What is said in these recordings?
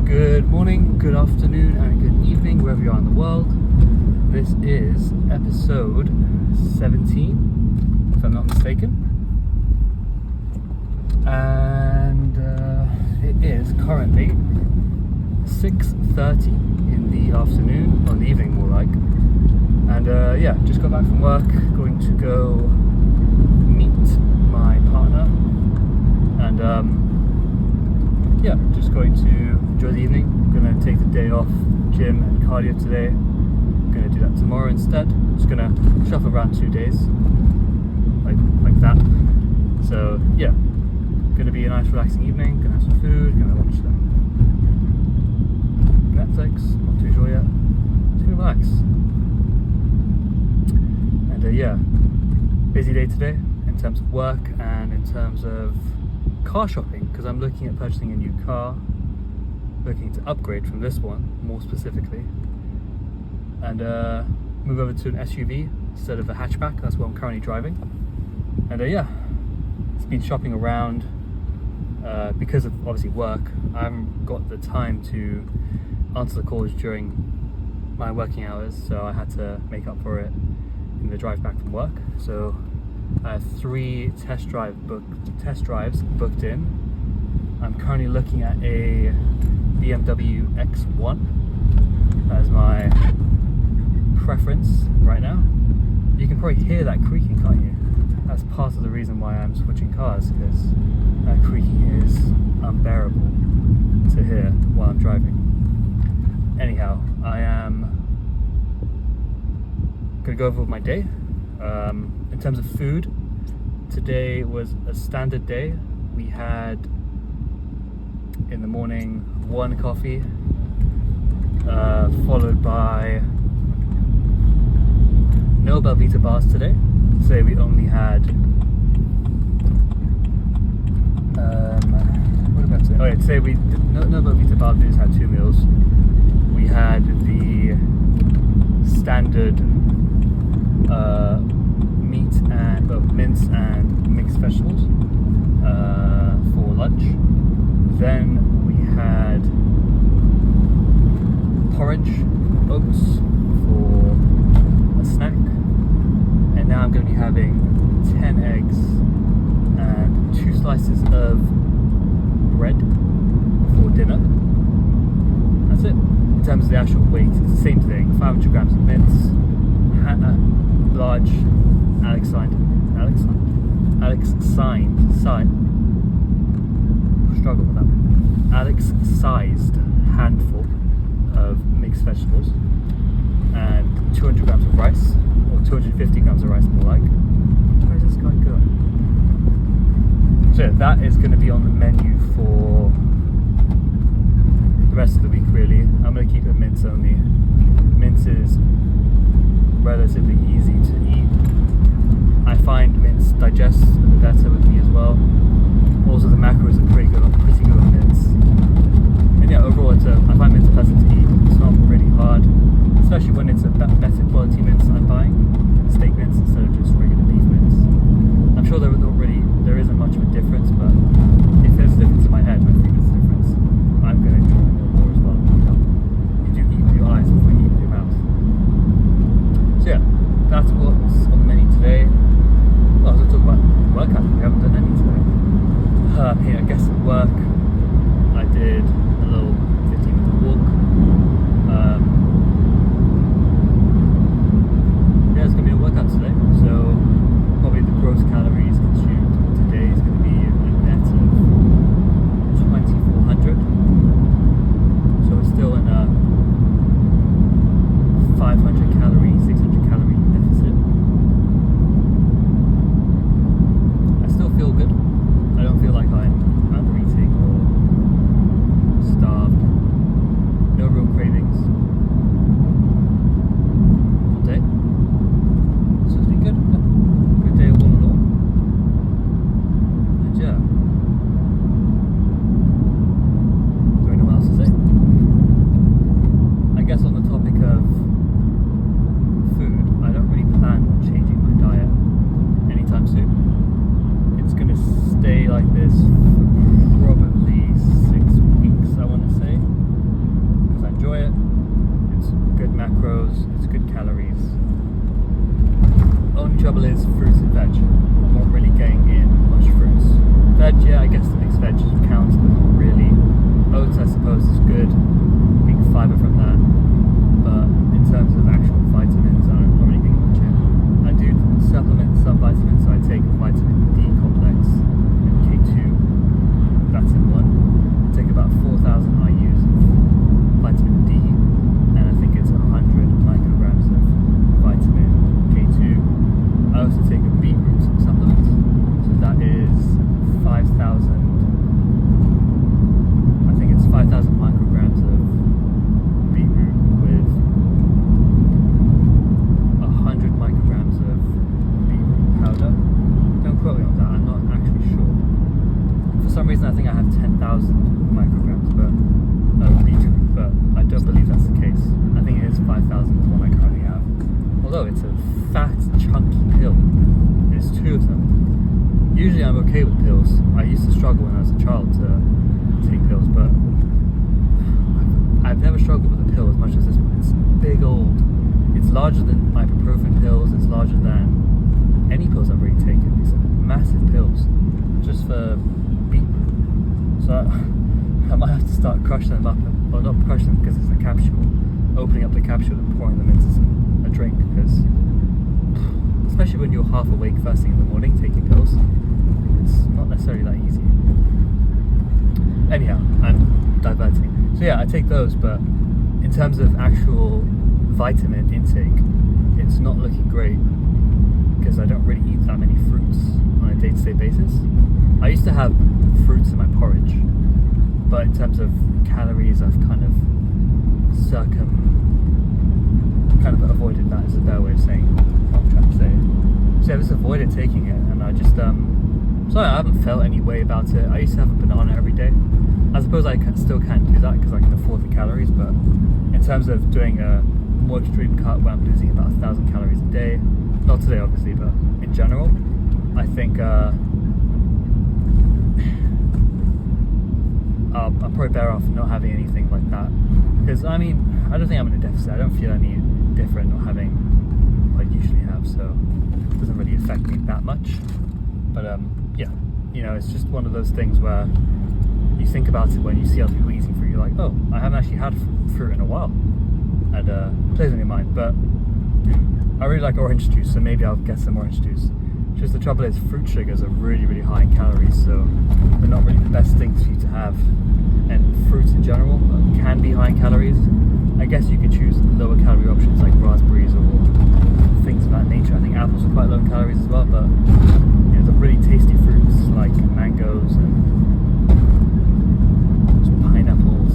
Good morning, good afternoon, and good evening, wherever you are in the world. This is episode 17, if I'm not mistaken. And it is currently 6:30 in the afternoon, or in the evening more like. And just got back from work, going to go meet my partner. And just going to enjoy the evening. I'm going to take the day off gym and cardio today. I'm going to do that tomorrow instead. I'm just going to shuffle around 2 days like that. So yeah, going to be a nice relaxing evening. Going to have some food, going to watch some Netflix, not too sure yet. Just going to relax. And busy day today in terms of work and in terms of car shopping, because I'm looking at purchasing a new car, looking to upgrade from this one more specifically, and move over to an SUV instead of a hatchback. That's what I'm currently driving. And it's been shopping around because of obviously work. I haven't got the time to answer the calls during my working hours, so I had to make up for it in the drive back from work. So I have 3 test drives booked in. I'm currently looking at a BMW X1. That is my preference right now. You can probably hear that creaking, can't you? That's part of the reason why I'm switching cars, because that creaking is unbearable to hear while I'm driving. Anyhow, I am going to go over my day. In terms of food, today was a standard day. We had in the morning 1 coffee, followed by no Belvita bars today. Today we only had what did I say? Oh yeah, today we did no Belvita bars. We just had 2 meals. We had the standard meat and mince and mixed vegetables for lunch. Then we had porridge, oats for a snack, and now I'm going to be having 10 eggs and 2 slices of bread for dinner. That's it. In terms of the actual weight, it's the same thing: 500 grams of mince, large Alex-sized handful of mixed vegetables, and 200 grams of rice, or 250 grams of rice more like. Where's this guy going? So yeah, that is going to be on the menu for the rest of the week really. I'm going to keep it mince only. Mince is relatively easy to eat. I find mince digests a bit better with me as well. Also, the macros are pretty good on mince. And yeah, overall, I find mince pleasant to eat. It's not really hard, especially when it's a better quality mince I'm buying, steak mince instead of just regular beef mince. I'm sure there isn't much of a difference, but if there's a difference in my head, I think there's a difference. I'm going to enjoy it more as well. You do eat with your eyes before you eat with your mouth. So yeah, that's what's on the menu today. Well, I was going to talk about work actually. We haven't done any today. I guess at work I did although it's a fat, chunky pill. There's 2 of them. Usually I'm okay with pills. I used to struggle when I was a child to take pills, but I've never struggled with a pill as much as this one. It's big old. It's larger than ibuprofen pills. It's larger than any pills I've really taken. These are massive pills just for beetroot. So I might have to start crushing them up, or not crushing them because it's a capsule, opening up the capsule and pouring them into a drink, because especially when you're half awake first thing in the morning taking pills, it's not necessarily that easy. Anyhow, I'm diverting. So yeah, I take those, but in terms of actual vitamin intake, it's not looking great because I don't really eat that many fruits on a day-to-day basis. I used to have fruits in my porridge, but in terms of calories, I've kind of avoided that, is a better way of saying what I'm trying to say. So I just avoided taking it, and I just I haven't felt any way about it. I used to have a banana every day. I suppose I still can't do that because I can afford the calories, but in terms of doing a more extreme cut where I'm losing about 1,000 calories a day, not today obviously, but in general, I think I'm probably better off not having anything like that, because I don't think I'm in a deficit. I don't feel any different not having what I usually have, so it doesn't really affect me that much. But yeah, it's just one of those things where you think about it when you see other people eating fruit. You're like, oh, I haven't actually had fruit in a while, and it plays on your mind. But I really like orange juice, so maybe I'll get some orange juice. Just the trouble is, fruit sugars are really, really high in calories, so they're not really the best things for you to have. And fruits in general can be high in calories. I guess you could choose lower calorie options like raspberries or things of that nature. I think apples are quite low in calories as well, but the really tasty fruits like mangoes and pineapples,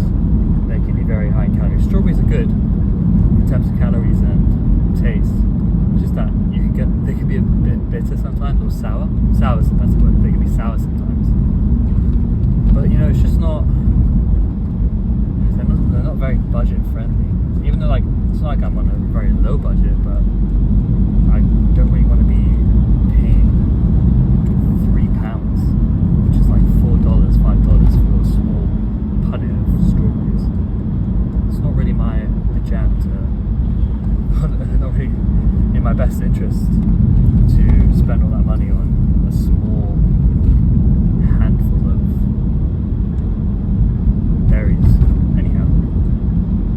they can be very high in calories. Strawberries are good in terms of calories and taste. Just that they can be a bit bitter sometimes, or sour. Sour is the best word. They can be sour sometimes. But it's just not. They're not very budget friendly. Even though it's not like I'm on a very low budget, but I don't really want to be paying £3, which is like $4, $5 for a small punnet of strawberries. It's not really my jam to. Not really in my best interest to spend all that money on a small handful of berries. Anyhow,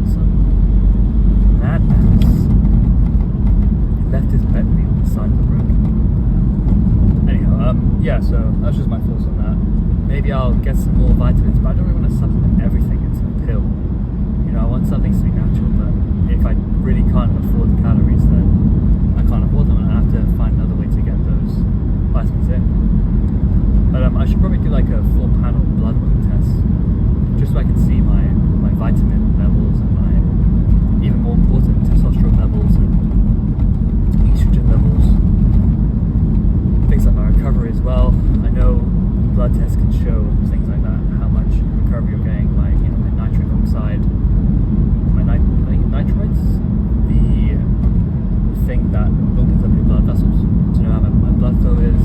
some madman left his Bentley on the side of the road. Anyhow, yeah, so that's just my thoughts on that. Maybe I'll get some more vitamins, but I don't really want to supplement everything into a pill. I want some things to be natural, but if I really can't afford the calories, then I can't afford them, and I have to find another way to get those vitamins in. But I should probably do like a full panel blood work test, just so I can see my vitamin levels and my, even more important, testosterone levels and estrogen levels, things like my recovery as well. I know blood tests can show things like that, how much recovery you're getting, like my nitric oxide, nitrites, the thing that opens up your blood vessels to know how my blood flow is,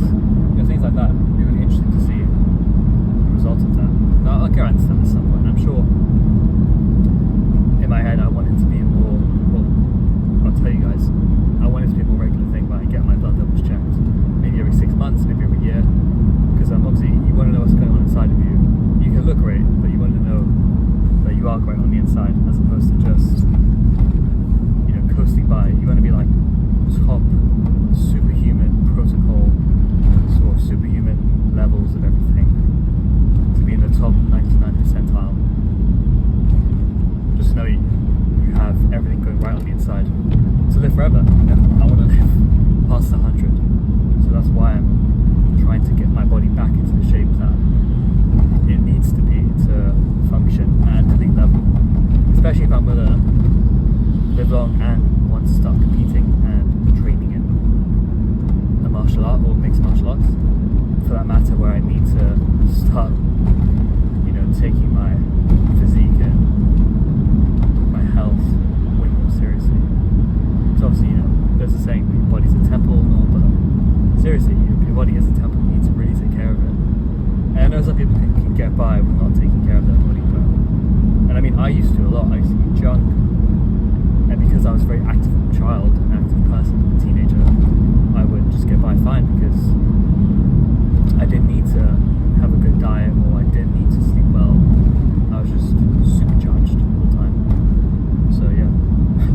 things like that. It'd be really interesting to see the results of that. Now, I'll get around to that at some point. I'm sure in my head I want it to be I'll tell you guys, I want it to be a more regular thing where I get my blood levels checked. Maybe every 6 months, maybe every year. Because obviously you want to know what's going on inside of you. You can look great, but you want to know that you are great on the inside, as opposed to just coasting by. You want to be like top superhuman protocol, sort of superhuman levels of everything, to be in the top 99 percentile. Just know you have everything going right on the inside to live forever. I want to live past 100, so that's why I'm trying to get my body back into the shape that it needs to be to function at an elite level, especially if I'm going to live long and want to start competing and training in a martial art or mixed martial arts, for that matter, where I need to start taking my physique and my health way more seriously. So obviously there's a I used to a lot. I used to eat junk, and because I was a very active child, an active person, teenager, I would just get by fine because I didn't need to have a good diet or I didn't need to sleep well. I was just supercharged all the time. So yeah,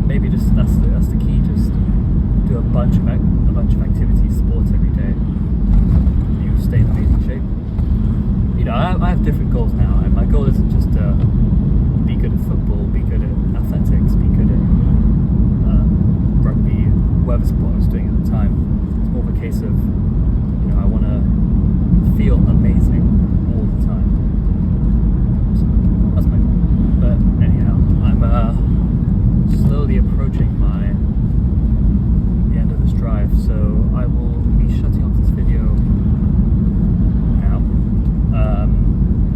maybe just that's the key. Just do a bunch of activities, sports every day. You stay in amazing shape. You know, I have different goals now, and my goal isn't just to be good at football, be good at athletics, be good at rugby, whatever sport I was doing at the time. It's more of a case of, you know, I want to feel amazing all the time. So that's my goal. But anyhow, I'm slowly approaching the end of this drive, so I will be shutting off this video now.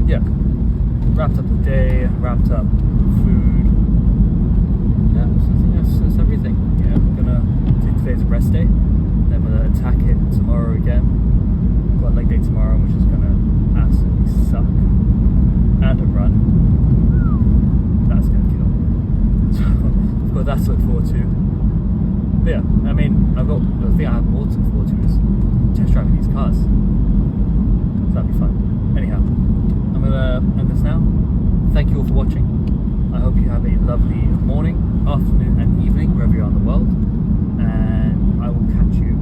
Yeah, wrapped up the day, wrapped up food. Yeah, so I think that's everything. Yeah, I'm gonna do today's rest day, then I'm gonna attack it tomorrow again. I've got a leg day tomorrow, which is gonna absolutely suck, and a run. That's gonna kill. So I've got that to look forward to. But yeah, I mean, the thing I have more to look forward to is test driving these cars. So that'd be fun. Anyhow, I'm gonna end this now. Thank you all for watching. I hope you have a lovely morning, afternoon and evening wherever you are in the world, and I will catch you